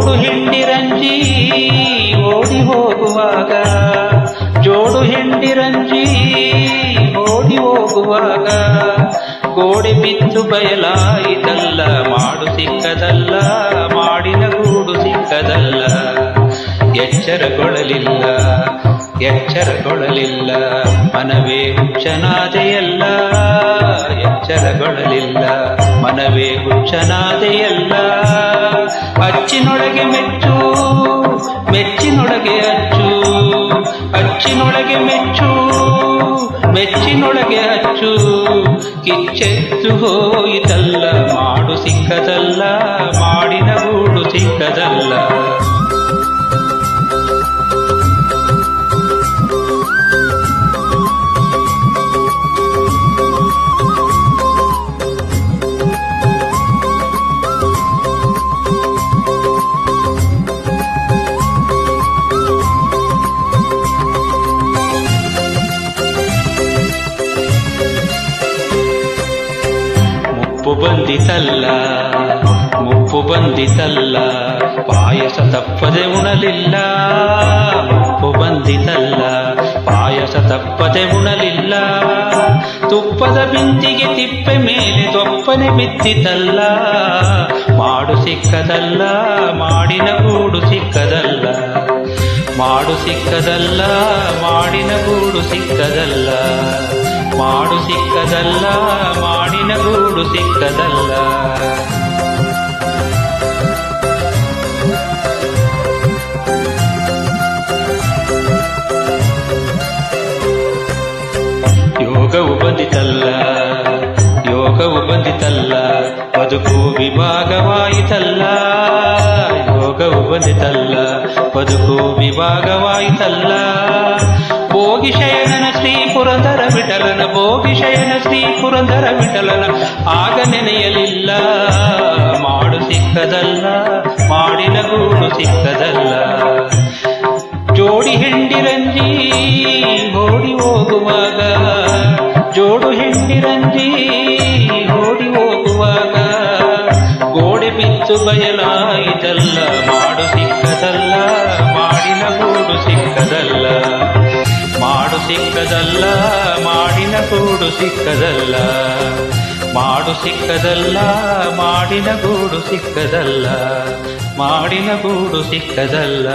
ಜೋಡು ಹೆಂಡಿರಂಜಿ ಓಡಿ ಹೋಗುವಾಗ, ಜೋಡು ಹೆಂಡಿರಂಜಿ ಓಡಿ ಹೋಗುವಾಗ, ಗೋಡೆ ಬಿದ್ದು ಬಯಲಾಯಿತಲ್ಲ, ಮಾಡು ಸಿಕ್ಕದಲ್ಲ, ಮಾಡಿನ ಗೂಡು ಸಿಕ್ಕದಲ್ಲ. ಎಚ್ಚರಗೊಳ್ಳಲಿಲ್ಲ, ಎಚ್ಚರಗೊಳ್ಳಲಿಲ್ಲ, ಮನವೇ ಹುಚ್ಚನಾದೆಯಲ್ಲ. ಎಚ್ಚರಗೊಳ್ಳಲಿಲ್ಲ, ಮನವೇ ಹುಚ್ಚನಾದೆಯಲ್ಲ. ಅಚ್ಚಿನೊಳಗೆ ಮೆಚ್ಚು, ಮೆಚ್ಚಿನೊಳಗೆ ಅಚ್ಚು, ಅಚ್ಚಿನೊಳಗೆ ಮೆಚ್ಚು, ಮೆಚ್ಚಿನೊಳಗೆ ಅಚ್ಚು. ಕಿಚ್ಚೆತ್ತು ಹೋಯಿತಲ್ಲ, ಮಾಡು ಸಿಕ್ಕದಲ್ಲ, ಮಾಡಿನ ಗೂಡು ಸಿಕ್ಕದಲ್ಲ. ಮುಪ್ಪು ಬಂದಿತಲ್ಲ, ಮುಪ್ಪು ಬಂದಿತಲ್ಲ, ಪಾಯಸ ತಪ್ಪದೆ ಉಣಲಿಲ್ಲ. ಮುಪ್ಪು ಬಂದಿತಲ್ಲ, ಪಾಯಸ ತಪ್ಪದೆ ಉಣಲಿಲ್ಲ. ತುಪ್ಪದ ಬಿಂದಿಗೆ ತಿಪ್ಪೆ ಮೇಲೆ ದೊಪ್ಪನೆ ಬಿದ್ದಿತಲ್ಲ, ಮಾಡು ಸಿಕ್ಕದಲ್ಲ, ಮಾಡಿನ ಗೂಡು ಸಿಕ್ಕದಲ್ಲ. ಮಾಡು ಸಿಕ್ಕದಲ್ಲ, ಮಾಡಿನ ಗೂಡು ಸಿಕ್ಕದಲ್ಲ. ಮಾಡು ಸಿಕ್ಕದಲ್ಲ, ಮಾಡಿನ ಗೂಡು ಸಿಕ್ಕದಲ್ಲ. ಯೋಗವು ಬಂದಿತಲ್ಲ, ಯೋಗವು ಬಂದಿತಲ್ಲ, ಬದುಕು ವಿಭಾಗವಾಯಿತಲ್ಲ. ಯೋಗವು ಬಂದಿತಲ್ಲ, ಬದುಕು ವಿಭಾಗವಾಯಿತಲ್ಲ. ಭೋಗಿಶಯನನ ಶ್ರೀ ಪುರಂದರ ವಿಠಲನ, ಭೋಗಿಶಯನ ಶ್ರೀ ಪುರಂದರ ವಿಠಲನ ಆಗ ನೆನೆಯಲಿಲ್ಲ. ಮಾಡು ಸಿಕ್ಕದಲ್ಲ, ಮಾಡಿನ ಗೂಡು ಸಿಕ್ಕದಲ್ಲ. ಜೋಡಿ ಹೆಂಡಿರಂಜಿ ಓಡಿ ಹೋಗುವಾಗ, ಜೋಡು ಹೆಂಡಿರಂಜಿ ಓಡಿ ಹೋಗುವಾಗ, ಗೋಡೆ ಬಿದ್ದು ಬಯಲಾಯಿತಲ್ಲ, ಮಾಡು ಸಿಕ್ಕದಲ್ಲ, ಮಾಡಿನ ಗೂಡು ಸಿಕ್ಕದಲ್ಲ. ಮಾಡು ಸಿಕ್ಕದಲ್ಲ, ಮಾಡಿನ ಗೂಡು ಸಿಕ್ಕದಲ್ಲ. ಮಾಡು ಸಿಕ್ಕದಲ್ಲ, ಮಾಡಿನ ಗೂಡು ಸಿಕ್ಕದಲ್ಲ. ಮಾಡಿನ ಗೂಡು ಸಿಕ್ಕದಲ್ಲ.